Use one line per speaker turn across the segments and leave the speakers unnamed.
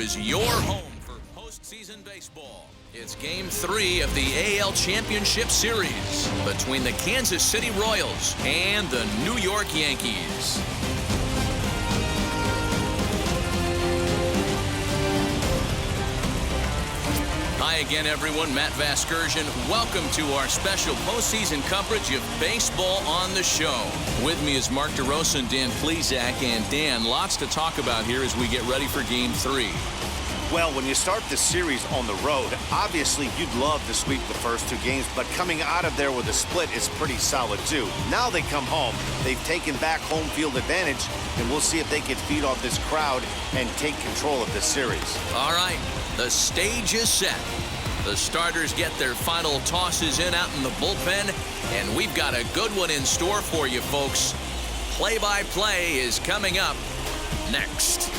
is your home for postseason baseball. It's Game 3 of the AL Championship Series between the Kansas City Royals and the New York Yankees. Hi again, everyone. Matt Vasgersian. Welcome to our special postseason coverage of baseball on the show. With me is Mark DeRosa and Dan Plesac. And Dan, lots to talk about here as we get ready for Game 3.
Well, when you start the series on the road, obviously you'd love to sweep the first two games, but coming out of there with a split is pretty solid too. Now they come home, they've taken back home field advantage, and we'll see if they can feed off this crowd and take control of this series.
All right, the stage is set. The starters get their final tosses in out in the bullpen, and we've got a good one in store for you folks. Play-by-play is coming up next.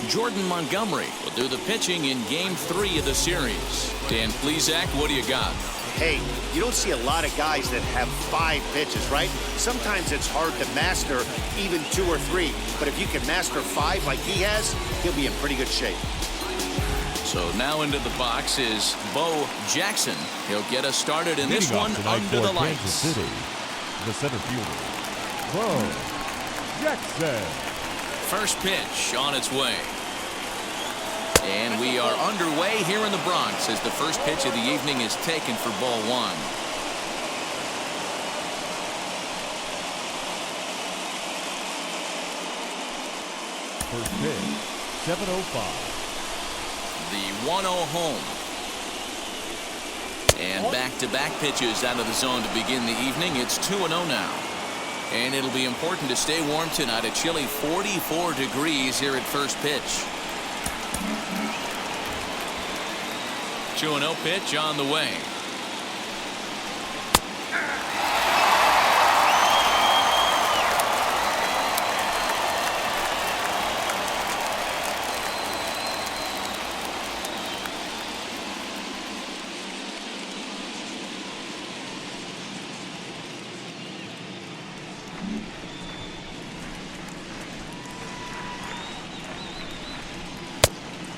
Jordan Montgomery will do the pitching in Game 3 of the series. Dan Plesac, what do you got?
Hey, you don't see a lot of guys that have 5 pitches, right? Sometimes it's hard to master even 2 or 3, but if you can master 5 like he has, he'll be in pretty good shape.
So now into the box is Bo Jackson. He'll get us started in this one under the lights.
Kansas City, the center fielder, Bo Jackson.
First pitch on its way. And we are underway here in the Bronx as the first pitch of the evening is taken for ball 1.
First pitch, 7:05.
The 1-0 home. And back-to-back pitches out of the zone to begin the evening. It's 2-0 now. And it'll be important to stay warm tonight. A chilly 44 degrees here at first pitch. 2-0 pitch on the way.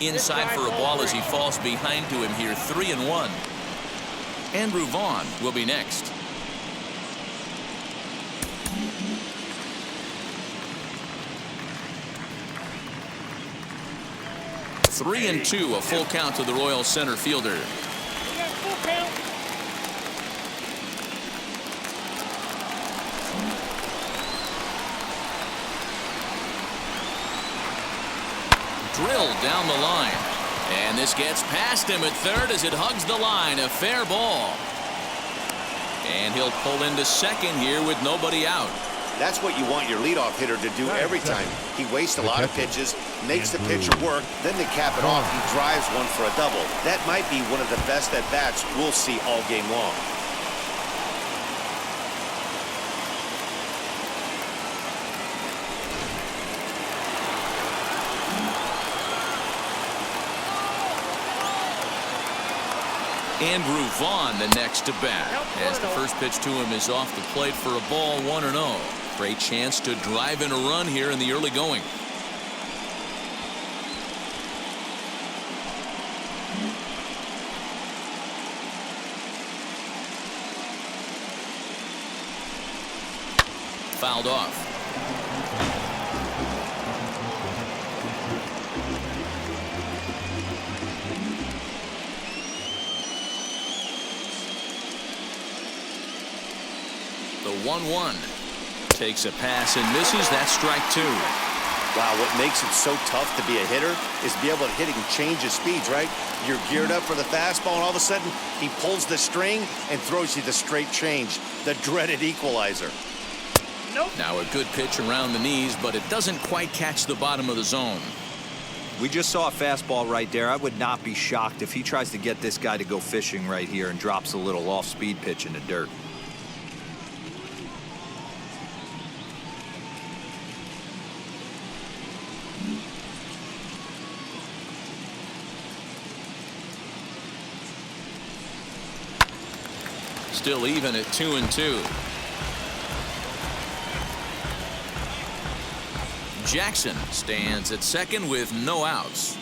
Inside for a ball as he falls behind to him here. 3-1. Andrew Vaughn will be next. Three and 2, a full count to the Royals center fielder. Drilled down the line, and this gets past him at third as it hugs the line. A fair ball, and he'll pull into second here with nobody out.
That's what you want your leadoff hitter to do every time. He wastes a lot of pitches, makes the pitcher work, then to cap it off, he drives one for a double. That might be one of the best at-bats we'll see all game long.
Andrew Vaughn the next to bat as the first pitch to him is off the plate for a ball. 1-0. Great chance to drive in a run here in the early going. Fouled off. The 1-1 takes a pass and misses. That's strike 2.
Wow, what makes it so tough to be a hitter is to be able to hit and change his speeds, right? You're geared up for the fastball, and all of a sudden, he pulls the string and throws you the straight change, the dreaded equalizer.
Nope. Now a good pitch around the knees, but it doesn't quite catch the bottom of the zone.
We just saw a fastball right there. I would not be shocked if he tries to get this guy to go fishing right here and drops a little off-speed pitch in the dirt.
Still even at 2-2. Jackson stands at second with no outs.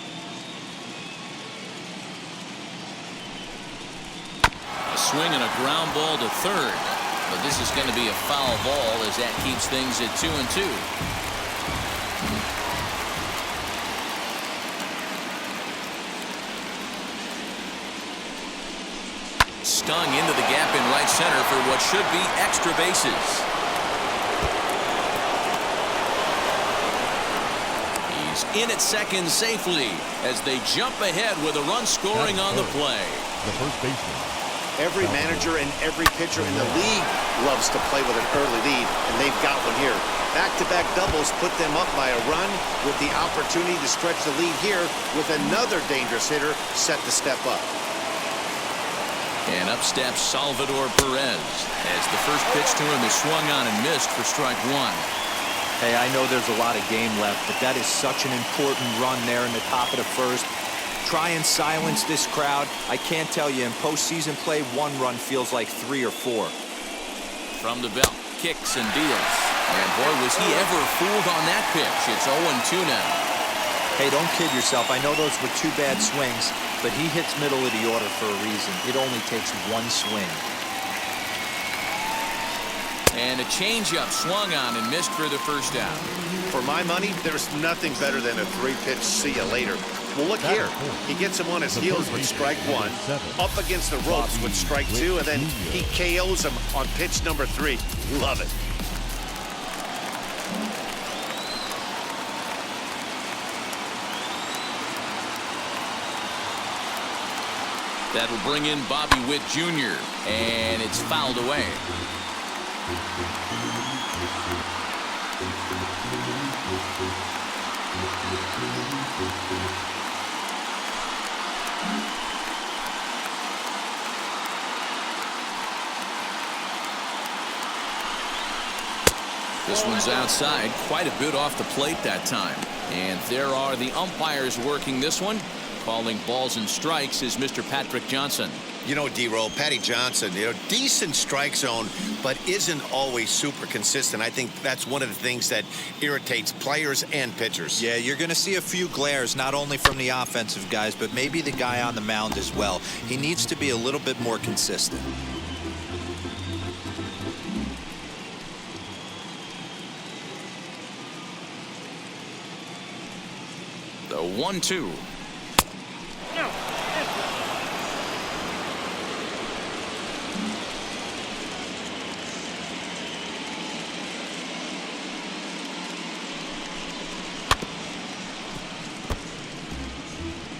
A swing and a ground ball to third, but this is going to be a foul ball as that keeps things at 2-2. Stung into the gap in right center for what should be extra bases. He's in at second safely as they jump ahead with a run scoring on the play.
The first baseman.
Every manager and every pitcher in the league loves to play with an early lead, and they've got one here. Back-to-back doubles put them up by a run with the opportunity to stretch the lead here with another dangerous hitter set to step up.
And up steps Salvador Perez as the first pitch to him is swung on and missed for strike one.
Hey, I know there's a lot of game left, but that is such an important run there in the top of the first. Try and silence this crowd. I can't tell you, in postseason play, one run feels like 3 or 4.
From the belt, kicks and deals. And boy, was he ever fooled on that pitch. It's 0-2 now.
Hey, don't kid yourself. I know those were 2 bad swings, but he hits middle of the order for a reason. It only takes one swing.
And a changeup swung on and missed for the first out.
For my money, there's nothing better than a 3-pitch see ya later. Well, look here. He gets him on his heels with strike 1, up against the ropes with strike 2, and then he KOs him on pitch number 3. Love it.
That'll bring in Bobby Witt Jr. and it's fouled away. This one's outside, quite a bit off the plate that time. And there are the umpires working this one. Calling balls and strikes is Mr. Patrick Johnson.
You know, D-Roll, Patty Johnson, decent strike zone, but isn't always super consistent. I think that's one of the things that irritates players and pitchers.
Yeah, you're going to see a few glares, not only from the offensive guys, but maybe the guy on the mound as well. He needs to be a little bit more consistent.
The 1-2.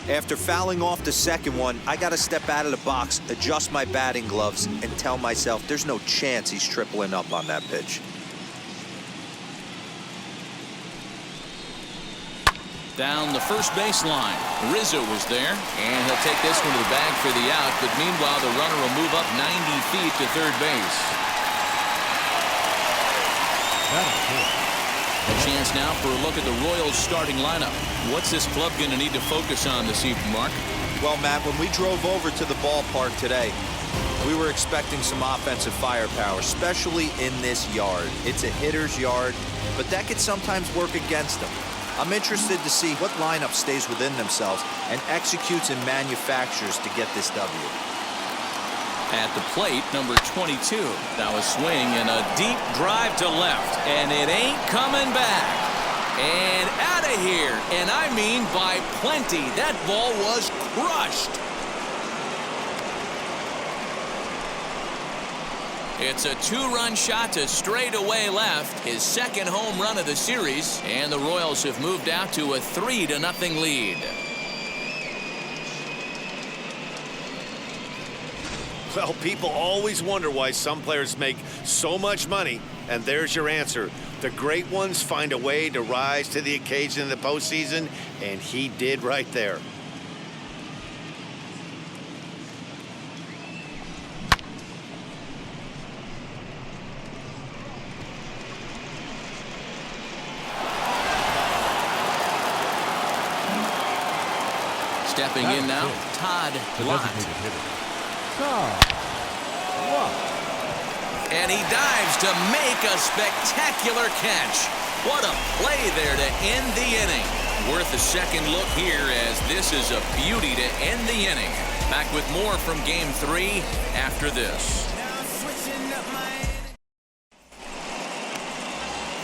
After fouling off the second one, I got to step out of the box, adjust my batting gloves, and tell myself there's no chance he's tripling up on that pitch.
Down the first baseline. Rizzo was there, and he'll take this one to the bag for the out, but meanwhile the runner will move up 90 feet to third base. A chance now for a look at the Royals starting lineup. What's this club going to need to focus on this evening, Mark?
Well, Matt, when we drove over to the ballpark today, we were expecting some offensive firepower, especially in this yard. It's a hitter's yard, but that could sometimes work against them. I'm interested to see what lineup stays within themselves and executes and manufactures to get this W.
At the plate, number 22. Now a swing and a deep drive to left, and it ain't coming back. And out of here, and I mean by plenty. That ball was crushed. It's a 2-run shot to straightaway left, his second home run of the series, and the Royals have moved out to a 3-0 lead.
Well, people always wonder why some players make so much money, and there's your answer. The great ones find a way to rise to the occasion in the postseason, and he did right there.
Stepping in now, Todd Lott. And he dives to make a spectacular catch. What a play there to end the inning. Worth a second look here, as this is a beauty to end the inning. Back with more from Game 3 after this.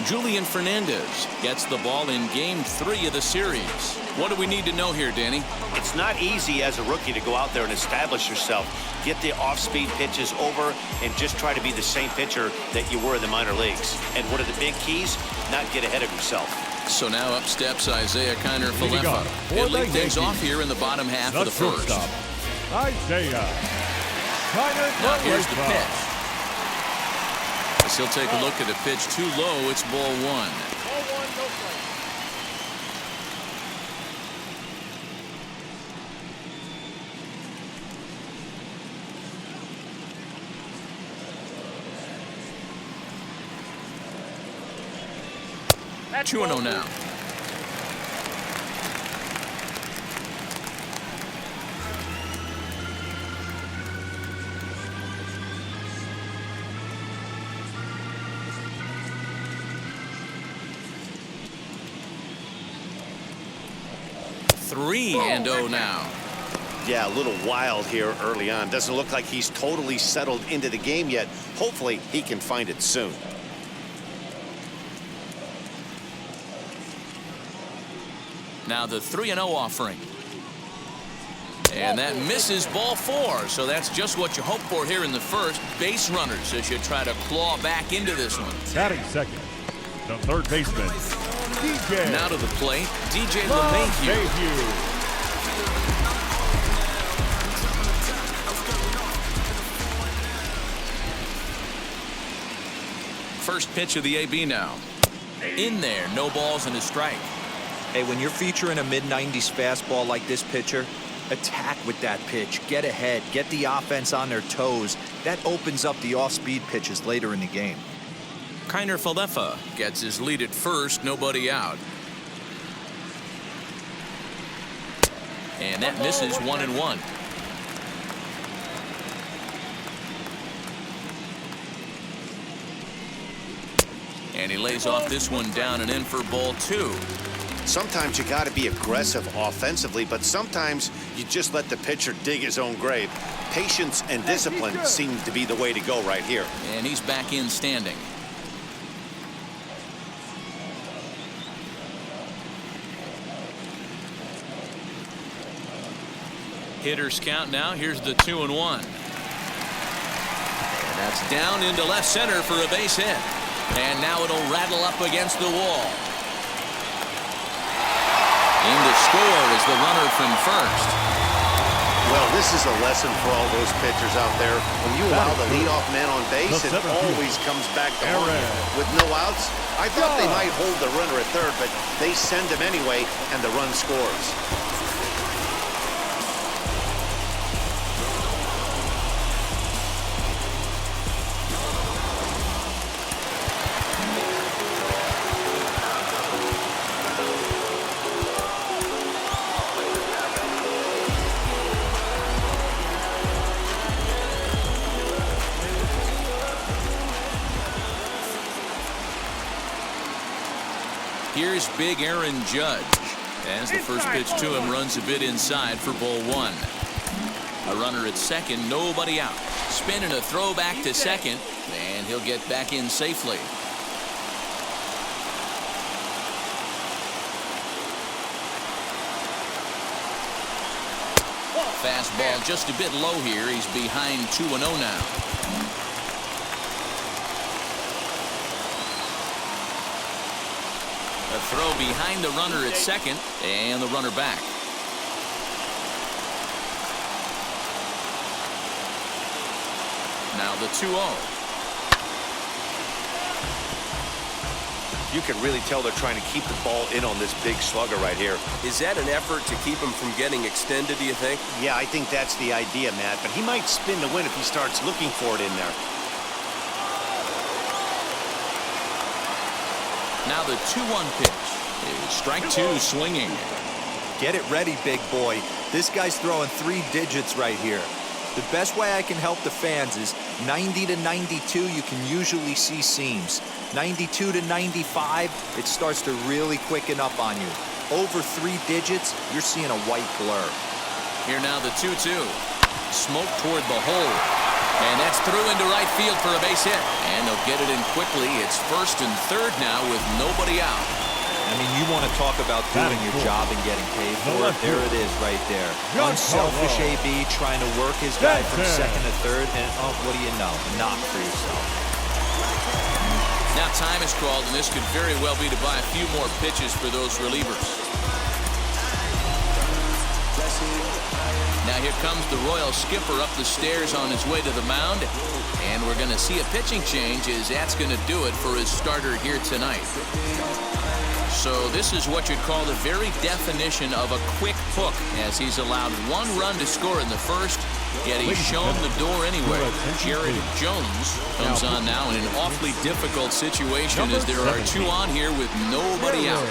Julian Fernandez gets the ball in Game 3 of the series. What do we need to know here, Danny?
It's not easy as a rookie to go out there and establish yourself, get the off-speed pitches over, and just try to be the same pitcher that you were in the minor leagues. And one of the big keys, not get ahead of yourself.
So now up steps Isaiah Kiner-Falefa. He'll lead things off here in the bottom half of the first.
Isaiah Kiner-Falefa.
Now here's the pitch. As he'll take a look at a pitch too low, it's ball one. That's 2-0 now. Three and 0 now.
Yeah, a little wild here early on. Doesn't look like he's totally settled into the game yet. Hopefully he can find it soon.
Now the 3-0 offering. And that misses ball four. So that's just what you hope for here in the first. Base runners as you try to claw back into this one.
Batting second, the third baseman, DJ.
Now to the plate, DJ LeMahieu. First pitch of the AB now. In there, no balls and a strike.
Hey, when you're featuring a mid-90s fastball like this pitcher, attack with that pitch. Get ahead. Get the offense on their toes. That opens up the off-speed pitches later in the game.
Kiner-Falefa gets his lead at first, nobody out. And that misses 1-1. And he lays off this one down and in for ball two.
Sometimes you got to be aggressive offensively, but sometimes you just let the pitcher dig his own grave. Patience and discipline seem to be the way to go right here.
And he's back in standing. Hitters count now. Here's the 2-1. And that's down into left center for a base hit. And now it'll rattle up against the wall. In to score is the runner from first.
Well, this is a lesson for all those pitchers out there. When you allow the leadoff man on base, it always comes back to haunt you. With no outs, I thought they might hold the runner at third, but they send him anyway, and the run scores.
Here's big Aaron Judge as the first pitch to him runs a bit inside for ball one. A runner at second, nobody out. Spinning a throw back to second, and he'll get back in safely. Fastball just a bit low here. He's behind 2-0 now. A throw behind the runner at second, and the runner back. Now the 2-0.
You can really tell they're trying to keep the ball in on this big slugger right here.
Is that an effort to keep him from getting extended, do you think?
Yeah, I think that's the idea, Matt. But he might spin to win if he starts looking for it in there.
Now the 2-1 pitch is strike 2 swinging.
Get it ready, big boy. This guy's throwing 3 digits right here. The best way I can help the fans is 90 to 92, you can usually see seams. 92 to 95, it starts to really quicken up on you. Over 3 digits, you're seeing a white blur.
Here now the 2-2. Smoke toward the hole. And that's through into right field for a base hit. And they'll get it in quickly. It's first and third now with nobody out.
I mean, you want to talk about doing your job and getting paid for it. There it is right there. Unselfish AB trying to work his guy from second to third. And, oh, what do you know? Knock for yourself.
Now time is called, and this could very well be to buy a few more pitches for those relievers. Now here comes the Royal skipper up the stairs on his way to the mound. And we're going to see a pitching change as that's going to do it for his starter here tonight. So this is what you'd call the very definition of a quick hook, as he's allowed 1 run to score in the first, yet he's shown the door anyway. Jared Jones comes on now in an awfully difficult situation as there are 2 on here with nobody out.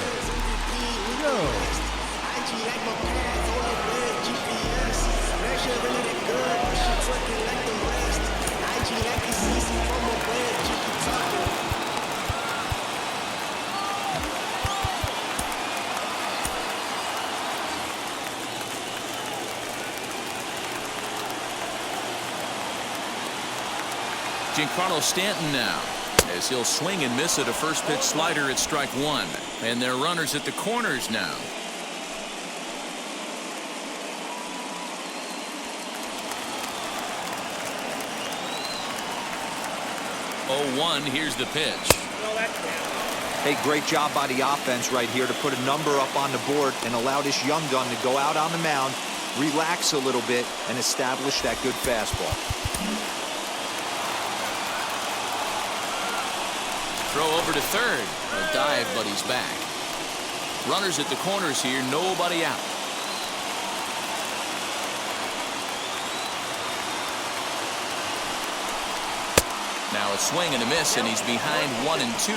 Giancarlo Stanton now, as he'll swing and miss at a first pitch slider at strike 1. And they're runners at the corners now. Oh, 1, here's the pitch.
Hey, great job by the offense right here to put a number up on the board and allow this young gun to go out on the mound, relax a little bit, and establish that good fastball.
Throw over to third. A dive, but he's back. Runners at the corners here, nobody out. Now a swing and a miss, and he's behind 1 and 2.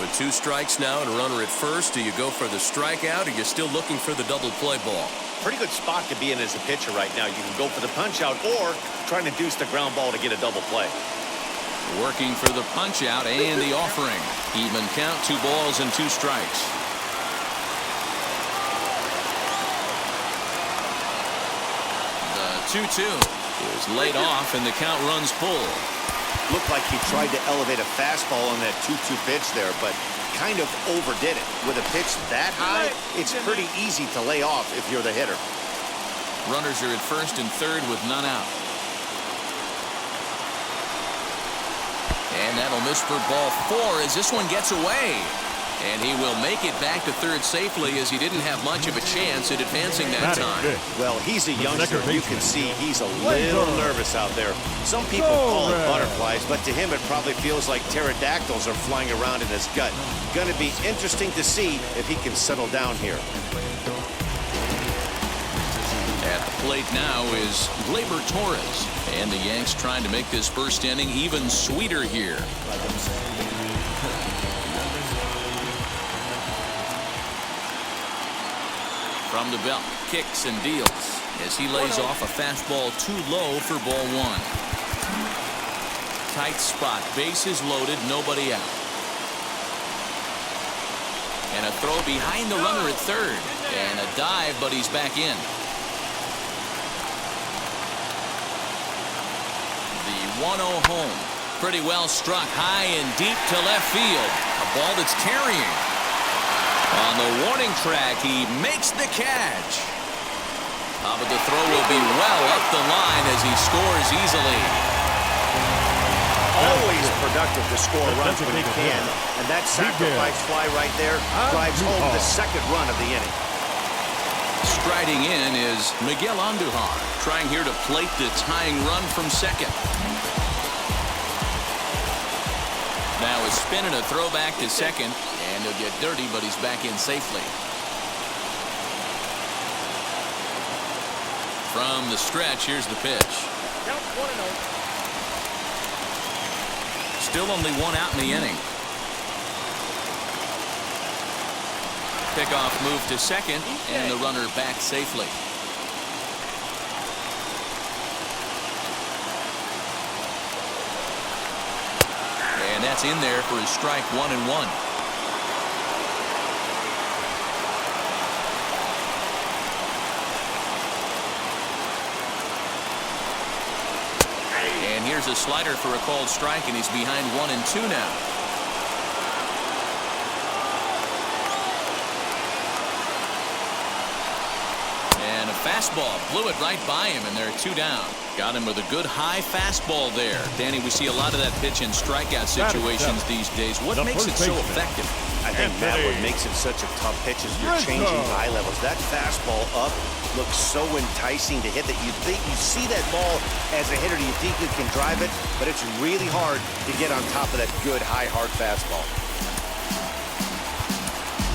With 2 strikes now and a runner at first, do you go for the strikeout or you're still looking for the double play ball?
Pretty good spot to be in as a pitcher right now. You can go for the punch out or try to deuce the ground ball to get a double play.
Working for the punch out and the offering. Even count, 2 balls and 2 strikes. The 2-2 is laid off and the count runs full.
Looked like he tried to elevate a fastball on that 2-2 pitch there, but kind of overdid it. With a pitch that high, it's pretty easy to lay off if you're the hitter.
Runners are at first and third with none out. And that'll miss for ball 4 as this one gets away. And he will make it back to third safely as he didn't have much of a chance at advancing that time.
Well, he's a youngster. You can see he's a little nervous out there. Some people call it butterflies, but to him it probably feels like pterodactyls are flying around in his gut. Going to be interesting to see if he can settle down here.
At the plate now is Gleyber Torres. And the Yanks trying to make this first inning even sweeter here. From the belt, kicks and deals as he lays off a fastball too low for ball 1. Tight spot, bases loaded, nobody out. And a throw behind the runner at third. And a dive, but he's back in. The 1-0 home. Pretty well struck high and deep to left field. A ball that's carrying. On the warning track, he makes the catch. But the throw will be well up the line as he scores easily.
Always productive to score runs when he can. And that sacrifice fly right there drives home the second run of the inning.
Striding in is Miguel Andujar, trying here to plate the tying run from second. Now a spin and a throw back to second. And he'll get dirty, but he's back in safely. From the stretch, here's the pitch.
Count 1-0.
Still only one out in the inning. Pickoff move to second, and the runner back safely. And that's in there for his strike 1-1. And here's a slider for a called strike, and he's behind 1-2 now. And a fastball blew it right by him, and they're 2 down. Got him with a good high fastball there. Danny, we see a lot of that pitch in strikeout situations these days. What makes it so effective?
I think, Matt, what makes it such a tough pitch is you're changing eye levels. That fastball up looks so enticing to hit that you think you see that ball as a hitter, you think you can drive it, but it's really hard to get on top of that good high hard fastball.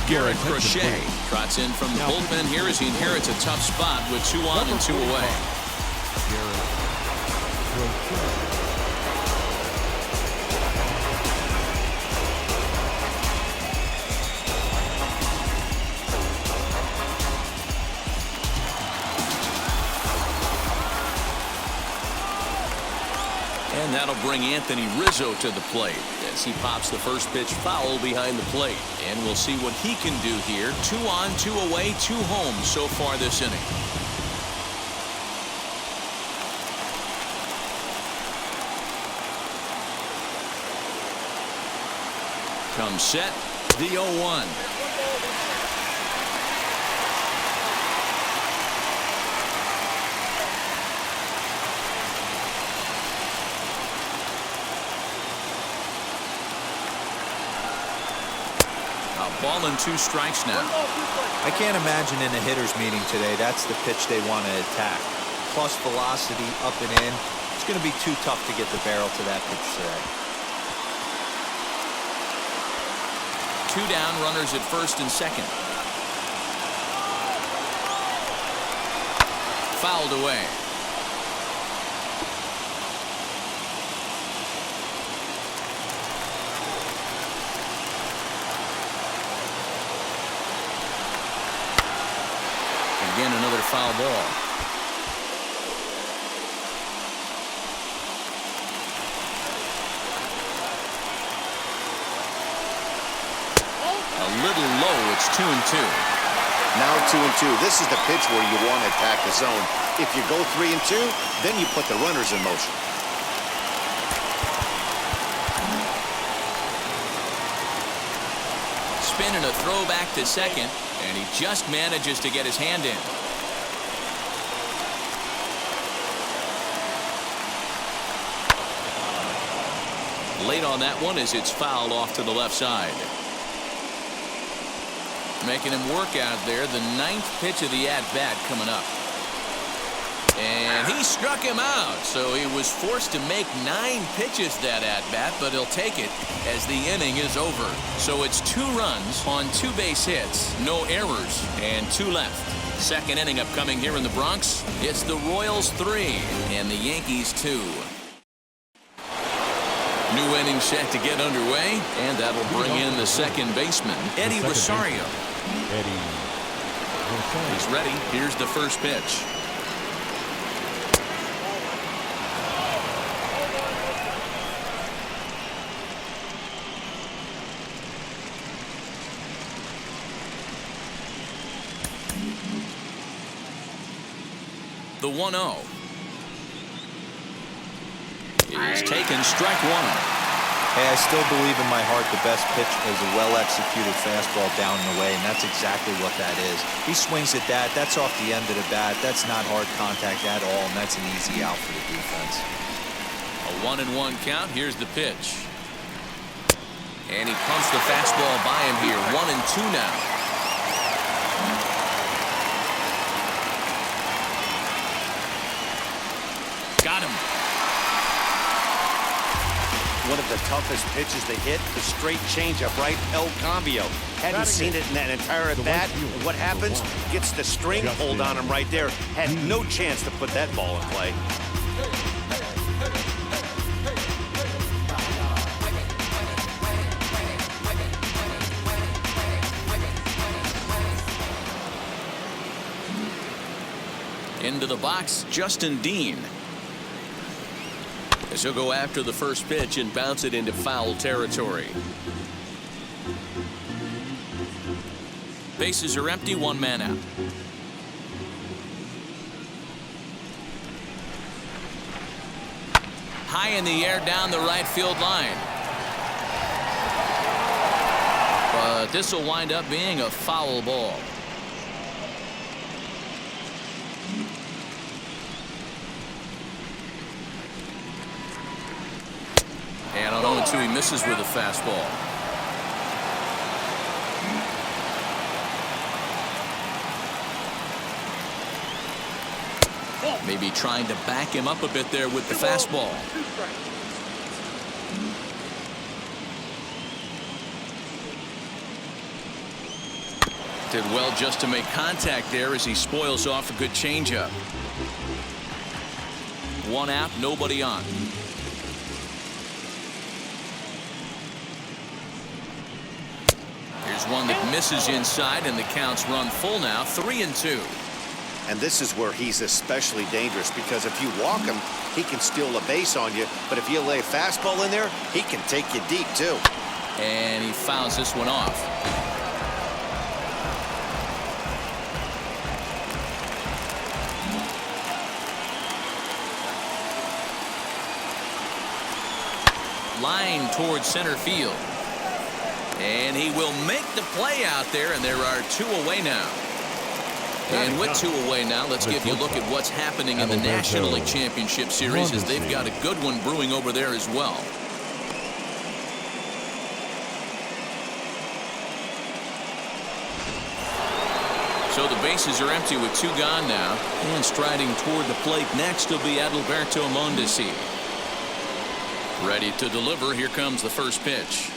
Garrett Crochet trots in from the bullpen here as he inherits a tough spot with 2 on and 2 away.
Garrett Crochet.
And that'll bring Anthony Rizzo to the plate as he pops the first pitch foul behind the plate. And we'll see what he can do here. 2 on, 2 away, 2 home so far this inning. Comes set, the 0-1. Ball and 2 strikes now.
I can't imagine in a hitter's meeting today that's the pitch they want to attack. Plus velocity up and in. It's going to be too tough to get the barrel to that pitch today.
2 down, runners at first and second. Fouled away. Again, another foul ball. A little low. It's 2-2.
Now 2-2. This is the pitch where you want to attack the zone. If you go 3-2, then you put the runners in motion.
Spin and a throw back to second, and he just manages to get his hand in. Late on that one as it's fouled off to the left side. Making him work out there. The 9th pitch of the at-bat coming up. And he struck him out, so he was forced to make 9 pitches that at-bat, but he'll take it as the inning is over. So it's 2 runs on 2 base hits, no errors, and 2 left. Second inning upcoming here in the Bronx. It's the Royals 3 and the Yankees 2. New inning set to get underway, and that'll bring in the second baseman, Eddie Rosario. He's ready. Here's the first pitch. The 1-0 is taken, strike 1.
Hey, I still believe in my heart the best pitch is a well-executed fastball down and away, and that's exactly what that is. He swings at that. That's off the end of the bat. That's not hard contact at all, and that's an easy out for the defense.
A 1-1 count. Here's the pitch. And he pumps the fastball by him here. 1-2 now. Got him.
One of the toughest pitches to hit, the straight changeup, right? El Cambio. Hadn't seen it in that entire at-bat. And what happens? Gets the string pulled on him right there. Had no chance to put that ball in play.
Into the box, Justin Dean.
As he'll go after the first pitch and bounce it into foul territory.
Bases are empty, one man out. High in the air down the right field line. But this will wind up being a foul ball. And on 0-2, he misses with a fastball. Maybe trying to back him up a bit there with the fastball. Did well just to make contact there as he spoils off a good changeup. One out, nobody on. Here's one that misses inside, and the count's run full now, 3-2.
And this is where he's especially dangerous, because if you walk him, he can steal a base on you. But if you lay a fastball in there, he can take you deep, too.
And he fouls this one off. Line towards center field. And he will make the play out there, and there are two away now. And with two away now, let's give you a look at what's happening in the National League Championship Series, as they've got a good one brewing over there as well. So the bases are empty with two gone now. And striding toward the plate next will be Adalberto Mondesi. Ready to deliver. Here comes the first pitch.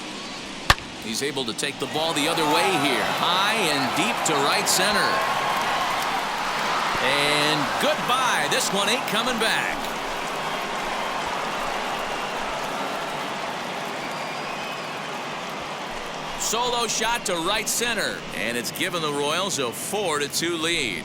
He's able to take the ball the other way here. High and deep to right center. And goodbye. This one ain't coming back. Solo shot to right center. And it's given the Royals a 4-2 lead.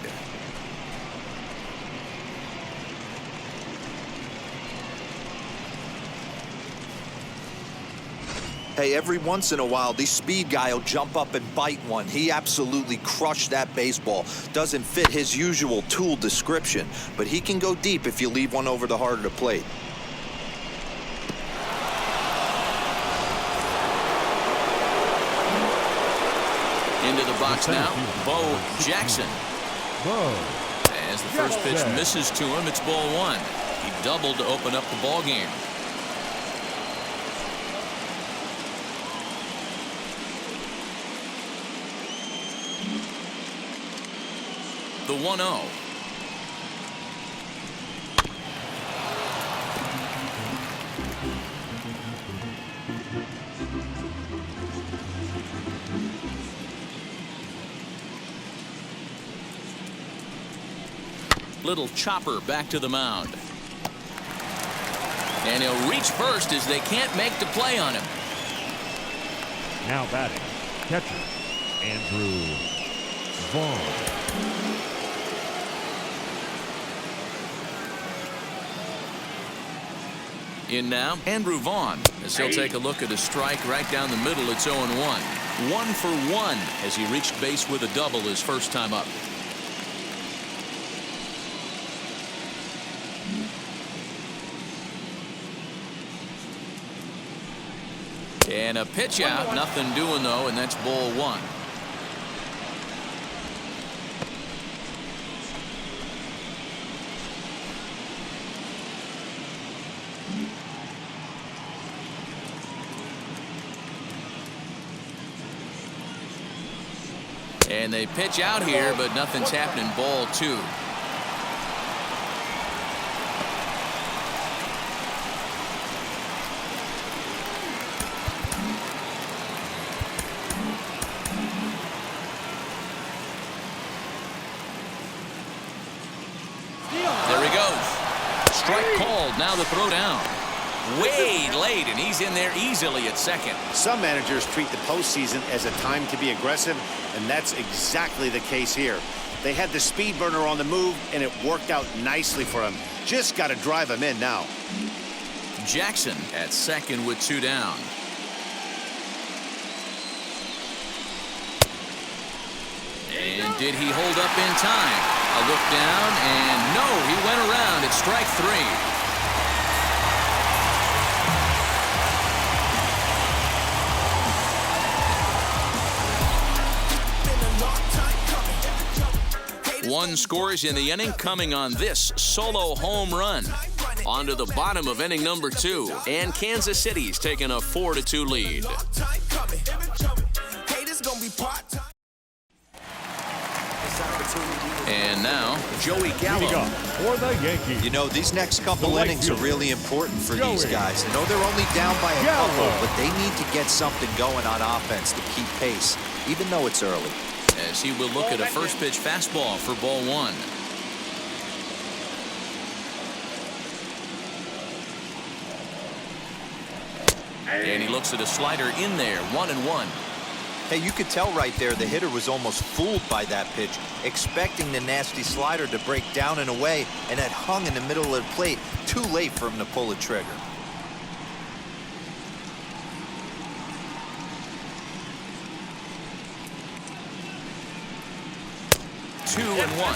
Hey, every once in a while, the speed guy will jump up and bite one. He absolutely crushed that baseball. Doesn't fit his usual tool description, but he can go deep if you leave one over the heart of the plate.
Into the box now, Bo Jackson. As the first pitch misses to him, it's ball one. He doubled to open up the ball game. The 1-0. Little chopper back to the mound. And he'll reach first as they can't make the play on him.
Now batting, catcher, Andrew Vaughn.
In now, Andrew Vaughn, as he'll take a look at a strike right down the middle. It's 0-1. 1 for 1 as he reached base with a double his first time up. And a pitch out, nothing doing though, and that's ball one. And they pitch out here, but nothing's happening. Ball two. fouled. Now the throw down. Way late, and he's in there easily at second.
Some managers treat the postseason as a time to be aggressive, and that's exactly the case here. They had the speed burner on the move, and it worked out nicely for him. Just got to drive him in now.
Jackson at second with 2 down. And did he hold up in time? A look down, and no, he went around. It's strike 3. One scores in the inning, coming on this solo home run. On to the bottom of inning number 2, and Kansas City's taking a 4-2 lead. And now, Joey Gallo.
Leading up for the Yankees.
You know, these next couple innings are really important for these guys. I know they're only down by a couple, but they need to get something going on offense to keep pace, even though it's early.
As he will look at a first pitch fastball for ball 1. And he looks at a slider in there, 1-1.
Hey, you could tell right there the hitter was almost fooled by that pitch, expecting the nasty slider to break down and away, and it hung in the middle of the plate. Too late for him to pull the trigger.
Two and one.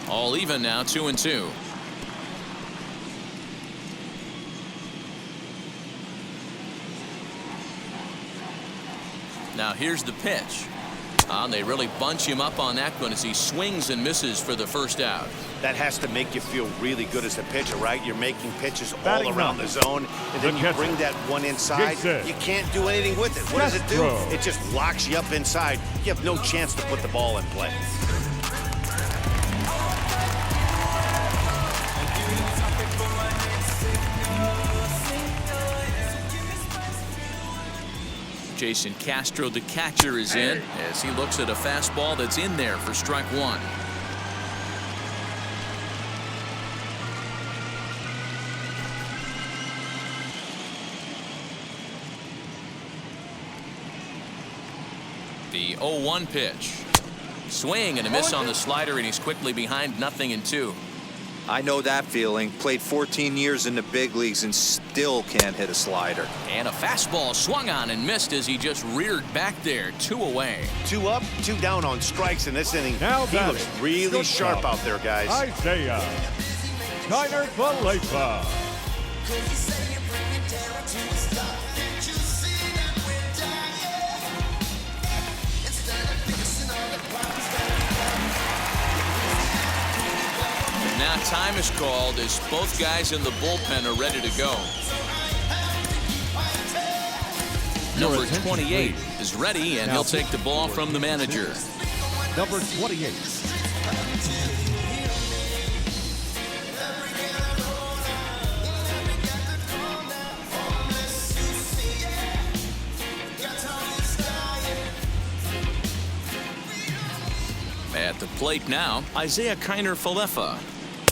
All even now, 2-2. Now here's the pitch. They really bunch him up on that one as he swings and misses for the first out.
That has to make you feel really good as a pitcher, right? You're making pitches
Batting
all around the zone, and then you bring that one inside. You can't do anything with it. What does it do? It just locks you up inside. You have no chance to put the ball in play.
Jason Castro, the catcher, is in as he looks at a fastball that's in there for strike 1. The 0-1 pitch. Swing and a miss on the slider, and he's quickly behind 0-2.
I know that feeling. Played 14 years in the big leagues and still can't hit a slider.
And a fastball swung on and missed as he just reared back there. 2 away.
2 up, 2 down on strikes in this inning.
Now
he looks really sharp out there, guys.
Isaiah Kiner Falefa.
Now time is called as both guys in the bullpen are ready to go. Number 28 is ready, and he'll take the ball from the manager.
Number 28.
At the plate now, Isaiah Kiner Falefa.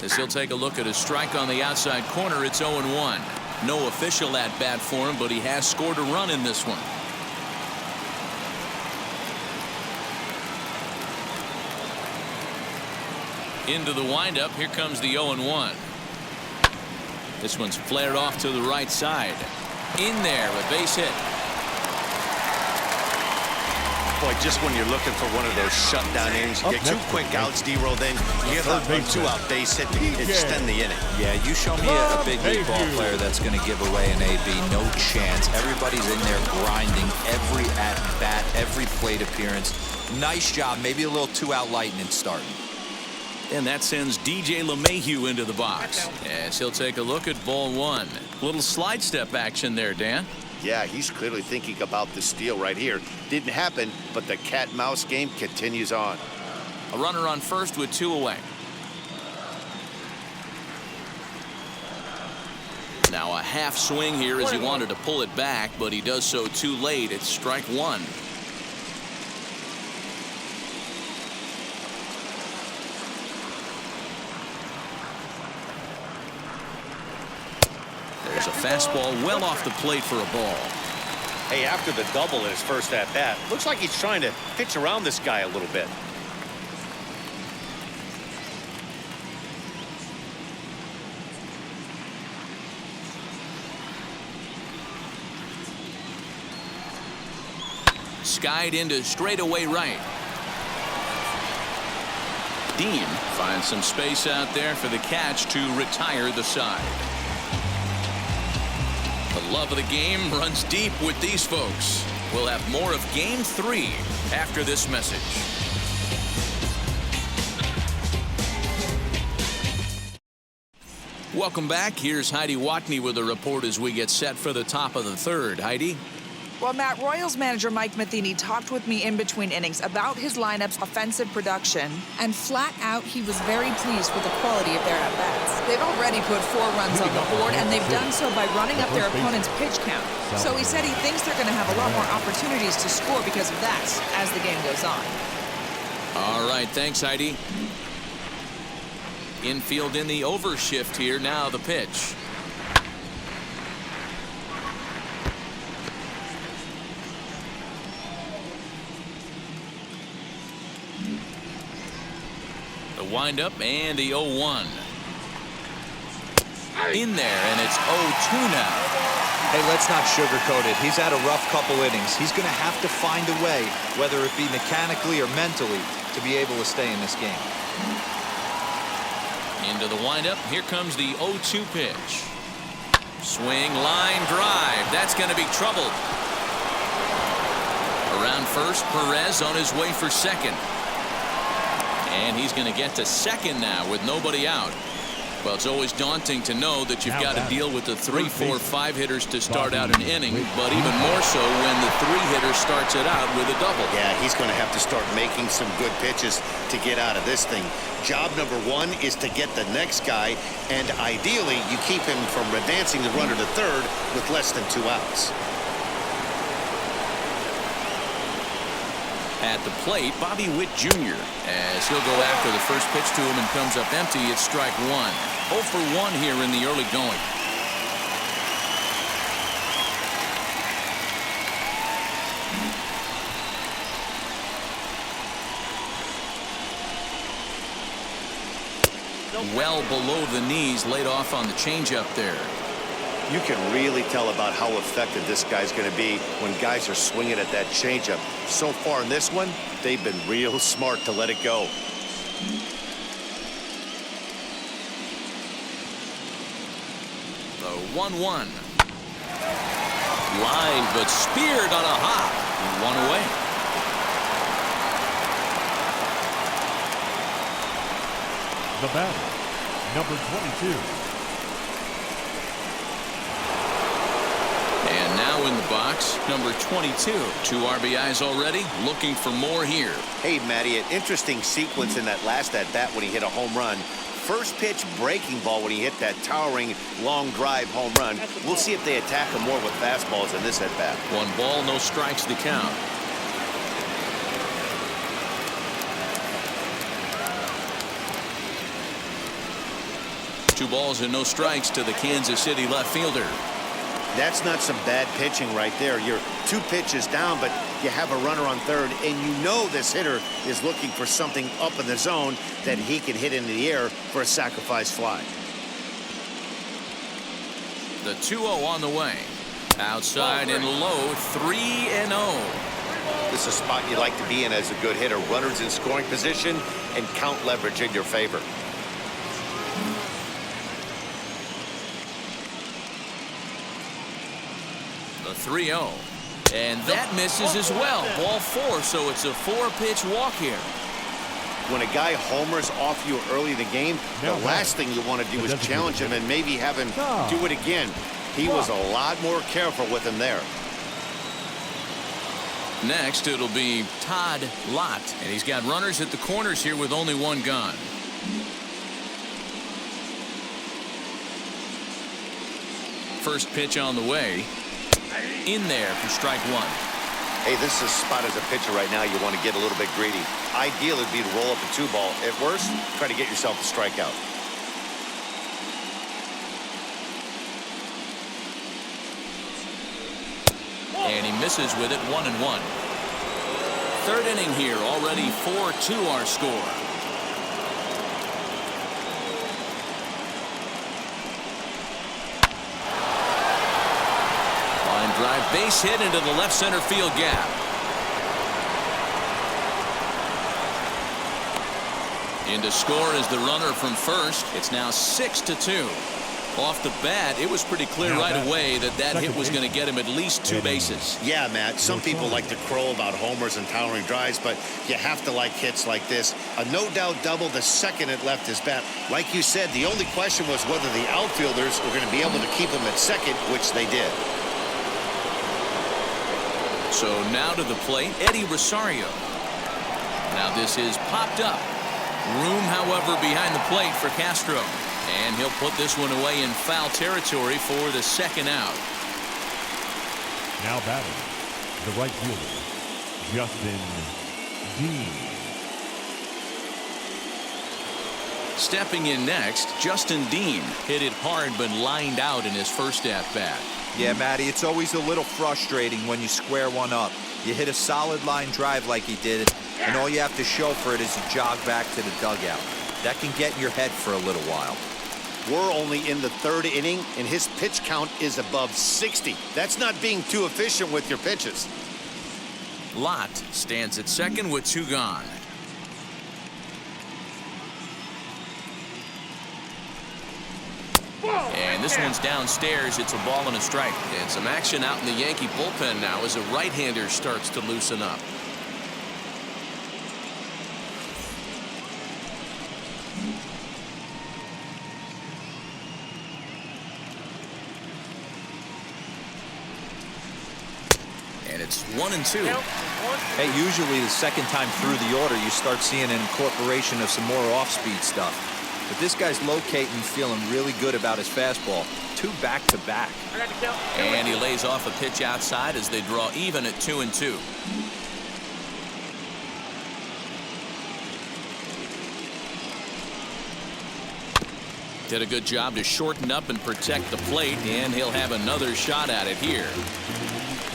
As he'll take a look at a strike on the outside corner, it's 0-1. No official at bat for him, but he has scored a run in this one. Into the windup, here comes the 0-1. This one's flared off to the right side. In there, a base hit.
Boy, just when you're looking for one of those shutdown innings, you get 2 quick outs, D-roll, then you have a 2-out base hit to extend the inning.
Yeah, you show me a big league ball player that's going to give away an AB. No chance. Everybody's in there grinding every at-bat, every plate appearance. Nice job. Maybe a little 2-out lightning starting.
And that sends DJ LeMahieu into the box as he'll take a look at ball 1. Little slide step action there, Dan.
Yeah, he's clearly thinking about the steal right here. Didn't happen, but the cat-mouse game continues on.
A runner on first with 2 away. Now a half swing here as he wanted to pull it back, but he does so too late. It's strike 1. There's a fastball well off the plate for a ball.
Hey, after the double in his first at-bat, looks like he's trying to pitch around this guy a little bit.
Skied into straightaway right. Dean finds some space out there for the catch to retire the side. The love of the game runs deep with these folks. We'll have more of Game 3 after this message. Welcome back. Here's Heidi Watney with a report as we get set for the top of the third. Heidi?
Well, Matt, Royals manager Mike Matheny talked with me in between innings about his lineup's offensive production, and flat out, he was very pleased with the quality of their at-bats. They've already put 4 runs on the board, and they've done so by running up their opponent's pitch count. So he said he thinks they're going to have a lot more opportunities to score because of that as the game goes on.
All right, thanks, Heidi. Infield in the overshift here. Now the pitch. The windup and the 0-1. In there, and it's 0-2 now.
Hey, let's not sugarcoat it. He's had a rough couple innings. He's going to have to find a way, whether it be mechanically or mentally, to be able to stay in this game.
Into the windup. Here comes the 0-2 pitch. Swing, line, drive. That's going to be trouble. Around first, Perez on his way for second. And he's going to get to second now with nobody out. Well, it's always daunting to know that you've got to deal with the 3, 4, 5 hitters to start out an inning, but even more so when the 3-hitter starts it out with a double.
Yeah, he's going to have to start making some good pitches to get out of this thing. Job number 1 is to get the next guy, and ideally you keep him from advancing the runner to third with less than 2 outs.
At the plate, Bobby Witt Jr. as he'll go after the first pitch to him and comes up empty. It's strike 1. 0 for 1 here in the early going. Well below the knees, laid off on the changeup there.
You can really tell about how effective this guy's going to be when guys are swinging at that changeup. So far in this one, they've been real smart to let it go.
The 1-1. Line, but speared on a hop. 1 away.
The batter, number 22.
And now in the box, number 22. 2 RBIs already, looking for more here.
Hey, Matty, an interesting sequence in that last at-bat when he hit a home run. First pitch breaking ball when he hit that towering long drive home run. We'll see if they attack him more with fastballs in this at-bat.
1 ball, no strikes to count. Two balls and no strikes to the Kansas City left fielder.
That's not some bad pitching right there. You're 2 pitches down, but you have a runner on third, and you know this hitter is looking for something up in the zone that he can hit into the air for a sacrifice fly.
The 2-0 on the way. Outside and low, 3-0.
This is a spot you like to be in as a good hitter. Runners in scoring position and count leverage in your favor.
The 3-0. And that misses as well. Ball 4, so it's a 4-pitch walk here.
When a guy homers off you early in the game, the last thing you want to do is challenge him and maybe have him do it again. He was a lot more careful with him there.
Next, it'll be Todd Lott. And he's got runners at the corners here with only 1 gone. First pitch on the way. In there for strike 1.
Hey, this is a spot as a pitcher right now you want to get a little bit greedy. Ideal would be to roll up a 2-ball. At worst, try to get yourself a strikeout.
And he misses with it, 1-1. Third inning here, already 4-2 our score. Line drive, base hit into the left center field gap. In to score is the runner from first. It's now 6-2. Off the bat, it was pretty clear right away that hit was going to get him at least 2 bases.
Yeah, Matt, some people like to crow about homers and towering drives, but you have to like hits like this. A no-doubt double the second it left his bat. Like you said, the only question was whether the outfielders were going to be able to keep him at second, which they did.
So now to the plate, Eddie Rosario. Now this is popped up. Room, however, behind the plate for Castro. And he'll put this one away in foul territory for the second out.
Now batting, the right fielder, Justin Dean.
Stepping in next, Justin Dean hit it hard but lined out in his first at-bat.
Yeah, Matty, it's always a little frustrating when you square one up. You hit a solid line drive like he did, and all you have to show for it is you jog back to the dugout. That can get in your head for a little while.
We're only in the third inning, and his pitch count is above 60. That's not being too efficient with your pitches.
Lott stands at second with 2 gone. And this one's downstairs. It's a ball and a strike. And some action out in the Yankee bullpen now as a right-hander starts to loosen up. And it's 1-2.
Hey, usually the second time through the order, you start seeing an incorporation of some more off-speed stuff. But this guy's locating, feeling really good about his fastball. 2 back-to-back.
And he lays off a pitch outside as they draw even at 2-2. Did a good job to shorten up and protect the plate, and he'll have another shot at it here.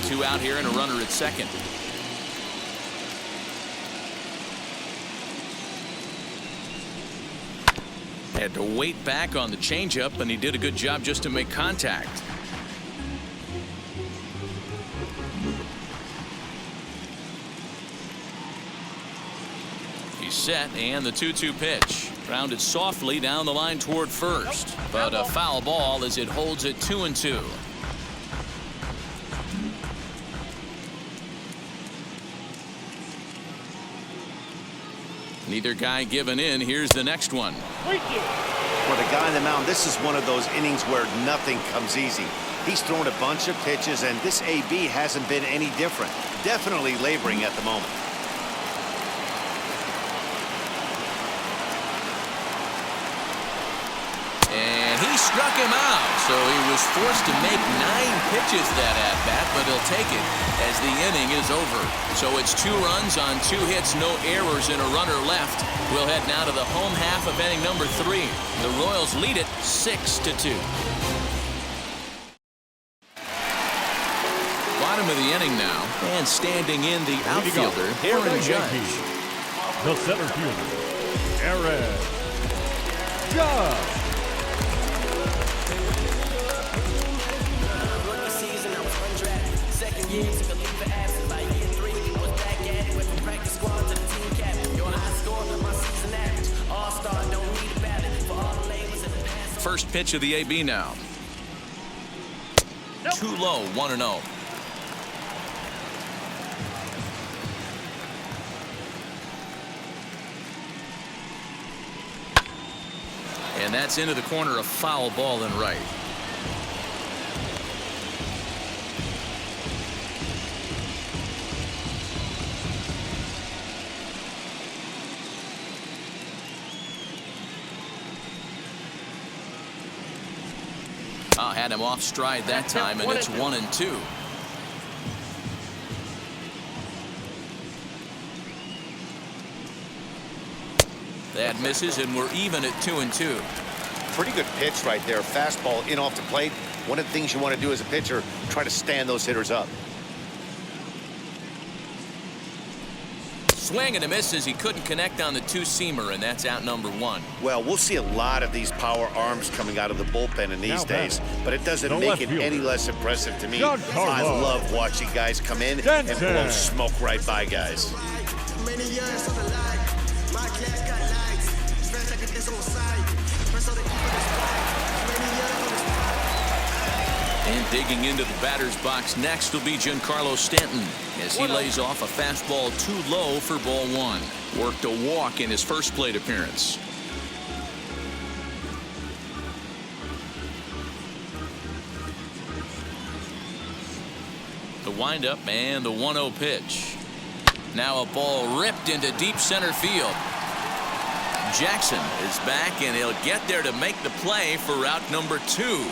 2 out here and a runner at second. Had to wait back on the changeup, and he did a good job just to make contact. He's set, and the 2-2 pitch. Grounded softly down the line toward first, but a foul ball as it holds it 2-2. Neither guy giving in. Here's the next one.
For the guy on the mound, this is one of those innings where nothing comes easy. He's thrown a bunch of pitches, and this AB hasn't been any different. Definitely laboring at the moment.
And he struck him out, so he was forced to make 9 pitches that at-bat, but he'll take it as the inning is over. So it's 2 runs on 2 hits, no errors, and a runner left. We'll head now to the home half of inning number 3. The Royals lead it 6-2. Bottom of the inning now, and standing in the outfielder, Aaron Judge.
The center fielder, Aaron Judge.
First pitch of the AB now. Too low, 1-0. And that's into the corner, a foul ball and right. Had him off stride that time, and it's 1-2. That misses, and we're even at 2-2.
Pretty good pitch right there. Fastball in off the plate. One of the things you want to do as a pitcher, try to stand those hitters up.
Swing and a miss as he couldn't connect on the two-seamer, and that's out number 1.
Well, we'll see a lot of these power arms coming out of the bullpen in these days, but it doesn't make it any less impressive to me. I love watching guys come in and blow smoke right by guys.
And digging into the batter's box next will be Giancarlo Stanton as he lays off a fastball too low for ball 1. Worked a walk in his first plate appearance. The windup and the 1-0 pitch. Now a ball ripped into deep center field. Jackson is back, and he'll get there to make the play for route number 2.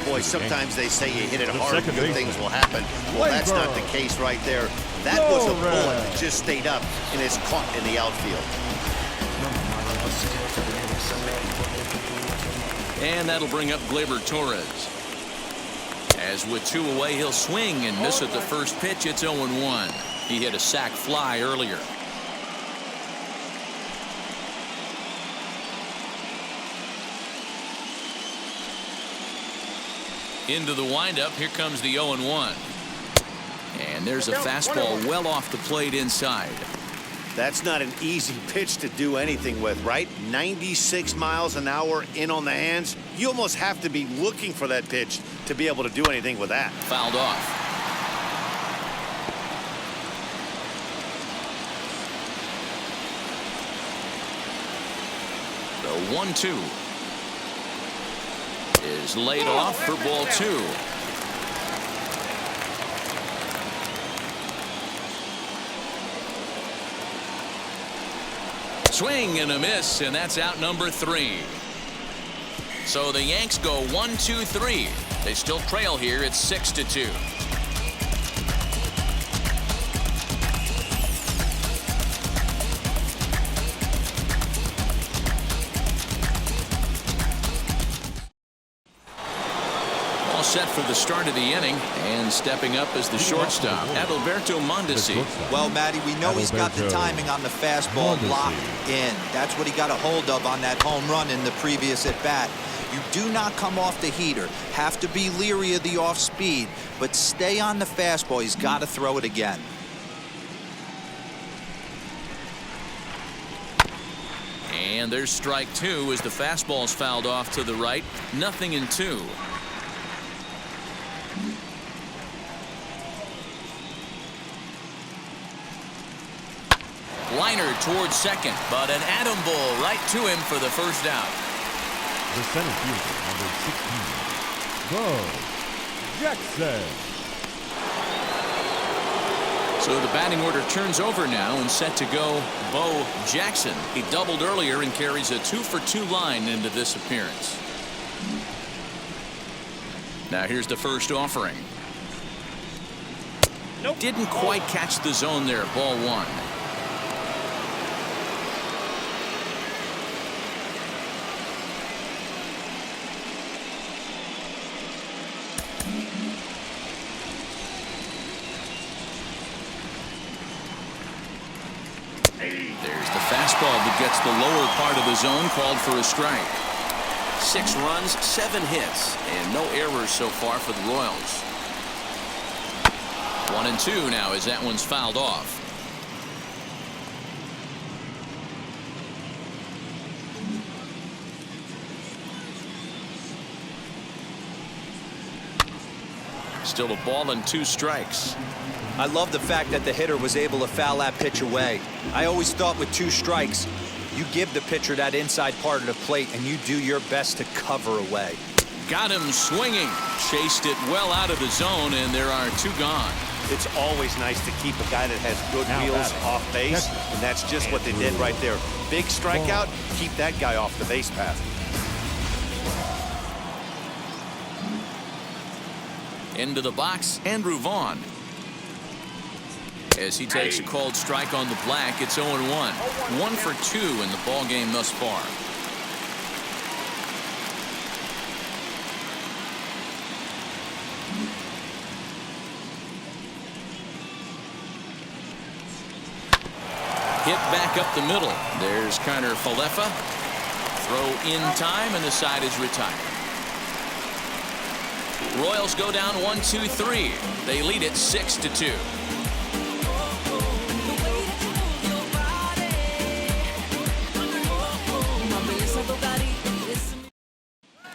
Boy, sometimes they say you hit it hard, good things will happen. Well, that's not the case right there. That was a bullet that just stayed up and is caught in the outfield.
And that'll bring up Gleyber Torres. As with 2 away, he'll swing and miss at the first pitch. It's 0-1. He hit a sac fly earlier. Into the windup. Here comes the 0-1. And there's a fastball well off the plate inside.
That's not an easy pitch to do anything with, right? 96 miles an hour in on the hands. You almost have to be looking for that pitch to be able to do anything with that.
Fouled off. The 1-2 is laid off for ball 2. Swing and a miss, and that's out number 3. So the Yanks go 1-2-3. They still trail here at 6-2. Set for the start of the inning, and stepping up as the shortstop, Adalberto Mondesi.
Well, Matty, we know he's got the timing on the fastball locked in. That's what he got a hold of on that home run in the previous at-bat. You do not come off the heater. Have to be leery of the off-speed, but stay on the fastball. He's got to throw it again.
And there's strike 2 as the fastball's fouled off to the right. 0-2. Liner towards second, but an atom ball right to him for the first out.
The center fielder, number 16, Bo Jackson.
So the batting order turns over now, and set to go Bo Jackson. He doubled earlier and carries a 2-for-2 line into this appearance. Now here's the first offering. Nope. Didn't quite catch the zone there. Ball 1. There's the fastball that gets the lower part of the zone, called for a strike. 6 runs, 7 hits, and no errors so far for the Royals. 1-2 now as that one's fouled off. Still a ball and 2 strikes.
I love the fact that the hitter was able to foul that pitch away. I always thought with 2 strikes, you give the pitcher that inside part of the plate and you do your best to cover away.
Got him swinging. Chased it well out of the zone, and there are 2 gone.
It's always nice to keep a guy that has good wheels off base, and that's just what they did right there. Big strikeout, keep that guy off the base path.
Into the box, Andrew Vaughn. As he takes a called strike on the black, it's 0-1. 1 for 2 in the ball game thus far. Hit back up the middle. There's Connor Falefa. Throw in time, and the side is retired. Royals go down 1-2-3. They lead it 6-2.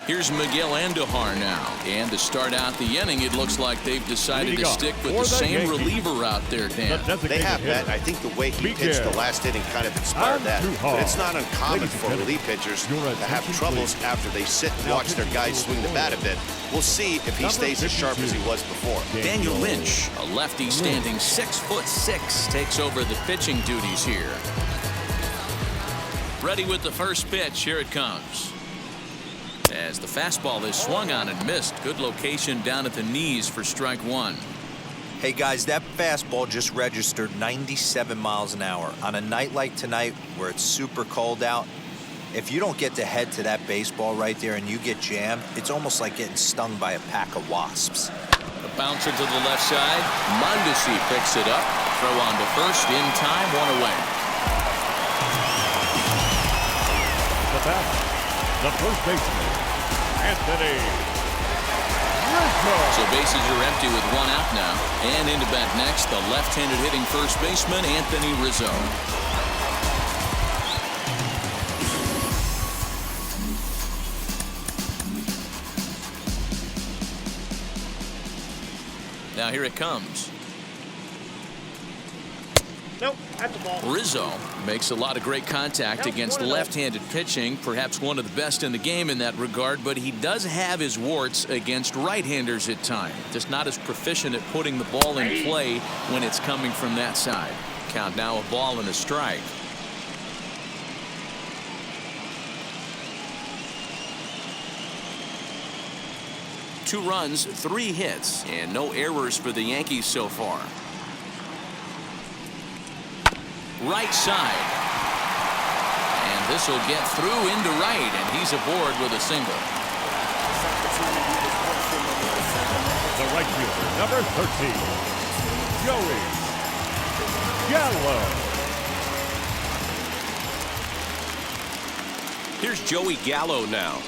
Here's Miguel Andujar now. And to start out the inning, it looks like they've decided to stick with the same reliever out there, Dan.
They have, Matt. I think the way he pitched the last inning kind of inspired that. But it's not uncommon for relief pitchers to have troubles after they sit and watch their guys swing the bat a bit. We'll see if he stays as sharp as he was before.
Daniel Lynch, a lefty standing 6'6", takes over the pitching duties here. Ready with the first pitch. Here it comes. As the fastball is swung on and missed. Good location down at the knees for strike one.
Hey guys, that fastball just registered 97 miles an hour. On a night like tonight where it's super cold out, if you don't get to head to that baseball right there and you get jammed, it's almost like getting stung by a pack of wasps.
The bouncer to the left side. Mondesi picks it up. Throw on to first. In time, one away.
The batter, the first baseman, Anthony Rizzo.
So bases are empty with one out now. And into bat next, the left-handed hitting first baseman, Anthony Rizzo. Now here it comes.
Nope, that's the ball.
Rizzo makes a lot of great contact against left-handed pitching, perhaps one of the best in the game in that regard, but he does have his warts against right-handers at times. Just not as proficient at putting the ball in play when it's coming from that side. Count now, a ball and a strike. Two runs, 3 hits, and no errors for the Yankees so far. Right side. And this will get through into right, and he's aboard with a single.
The right fielder, number 13, Joey Gallo.
Here's Joey Gallo now.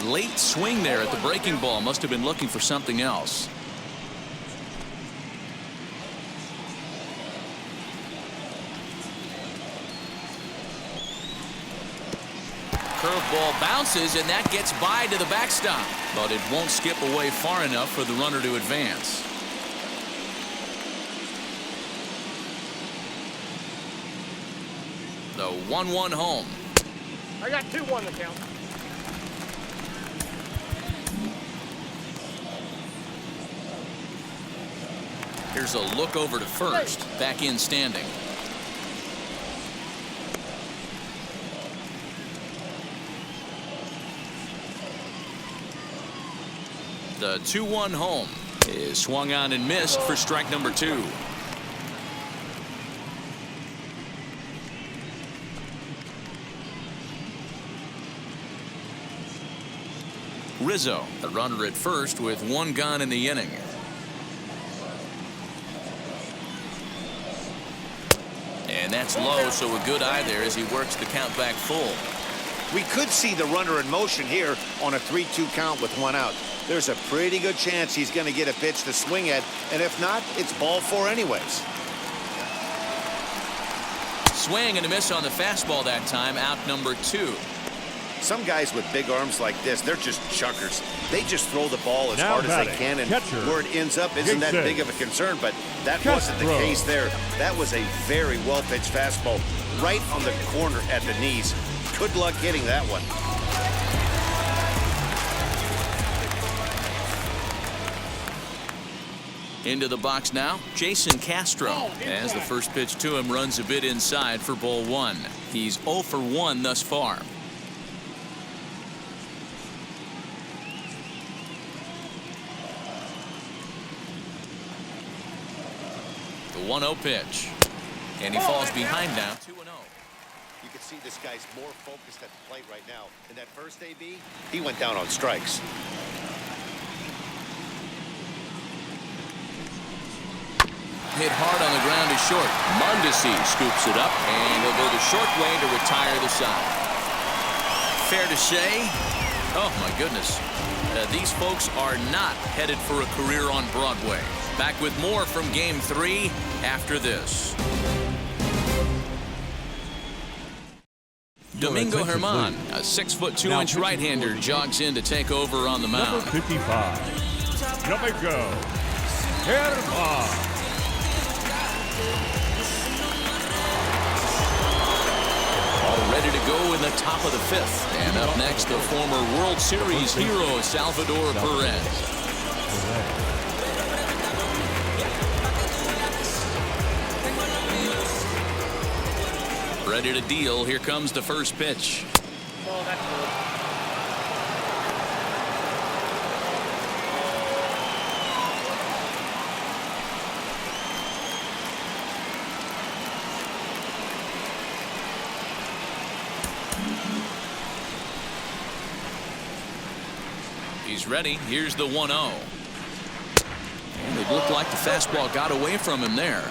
Late swing there at the breaking ball. Must have been looking for something else. Curveball bounces, and that gets by to the backstop. But it won't skip away far enough for the runner to advance. The 1-1 home.
I got 2-1 to count.
Here's a look over to first. Back in standing. The 2-1 home is swung on and missed for strike number 2. Rizzo, the runner at first with 1 gone in the inning. And that's low, so a good eye there as he works the count back full.
We could see the runner in motion here on a 3-2 count with 1 out. There's a pretty good chance he's going to get a pitch to swing at, and if not, it's ball 4 anyways.
Swing and a miss on the fastball that time, out number 2.
Some guys with big arms like this, they're just chuckers. They just throw the ball as hard as they can, and where it ends up isn't that big of a concern, but that wasn't the case there. That was a very well-pitched fastball right on the corner at the knees. Good luck hitting that one.
Into the box now, Jason Castro. As the first pitch to him runs a bit inside for ball 1. He's 0 for 1 thus far. The 1-0 pitch. And he falls behind now. 2-0.
You can see this guy's more focused at the plate right now. In that first AB, he went down on strikes.
Hit hard on the ground to short. Mondesi scoops it up, and he'll go the short way to retire the side. Fair to say, oh my goodness, these folks are not headed for a career on Broadway. Back with more from Game 3 after this. Domingo Germán, a 6'2" right-hander, jogs in to take over on the mound.
Number 55, Domingo Germán.
All ready to go in the top of the 5th. And up next, the former World Series hero, Salvador Perez. Ready to deal. Here comes the first pitch.
Oh, that's good.
He's ready. Here's the 1-0. And it looked like the fastball got away from him there.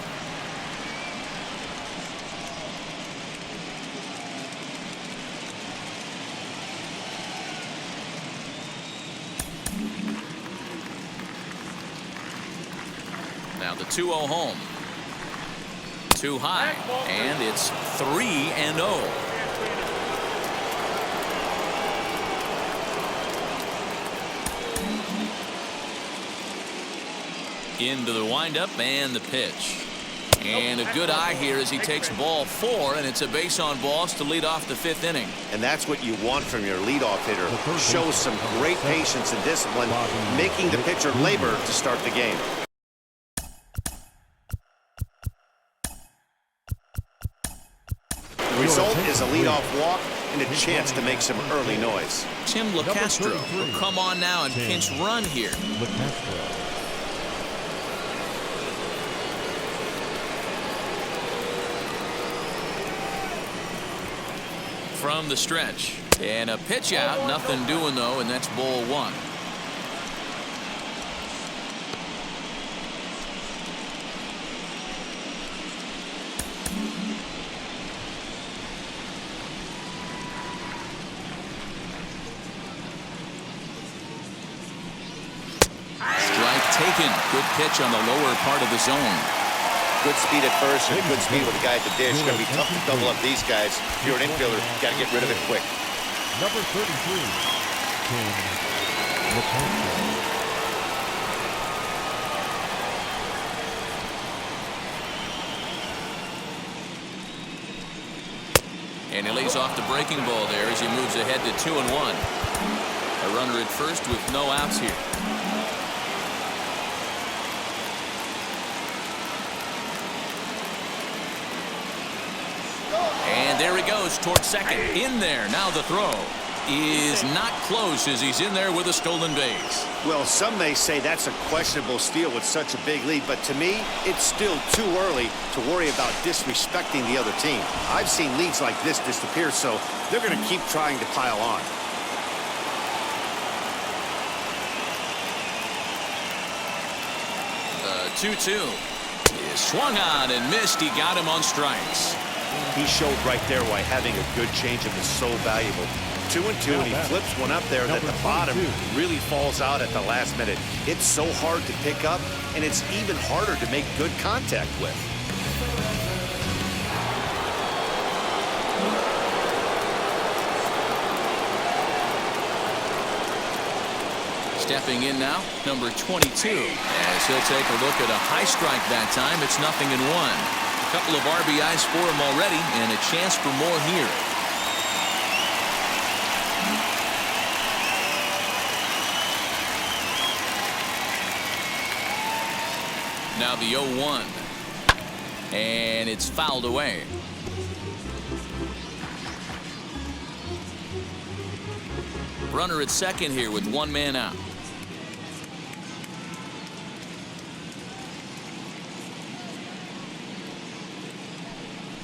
Now the 2-0 home. Too high. And it's 3-0. Into the windup and the pitch. And a good eye here as he takes ball 4, and it's a base on balls to lead off the 5th inning.
And that's what you want from your leadoff hitter. Shows some great patience and discipline, making the pitcher labor to start the game. The result is a leadoff walk and a chance to make some early noise.
Tim LeCastro will come on now and pinch run here. From the stretch. And a pitch out. Nothing doing, though, and that's ball 1. Strike taken. Good pitch on the lower part of the zone.
Good speed at first and good speed with the guy at the dish. It's going to be tough to double up these guys. If you're an infielder, you got to get rid of it quick.
Number 33, Tim LeCastro.
And he lays off the breaking ball there as he moves ahead to 2-1. A runner at first with no outs here. And there he goes towards second. In there. Now the throw is not close as he's in there with a stolen base.
Well, some may say that's a questionable steal with such a big lead, but to me, it's still too early to worry about disrespecting the other team. I've seen leads like this disappear, so they're going to keep trying to pile on.
The 2-2 is swung on and missed. He got him on strikes.
He showed right there why having a good changeup is so valuable. 2-2, and he flips one up there that the bottom really falls out at the last minute. It's so hard to pick up, and it's even harder to make good contact with.
Stepping in now, number 22. As he'll take a look at a high strike that time. It's 0-1. A couple of RBIs for him already, and a chance for more here. Now the 0-1. And it's fouled away. Runner at second here with 1 man out.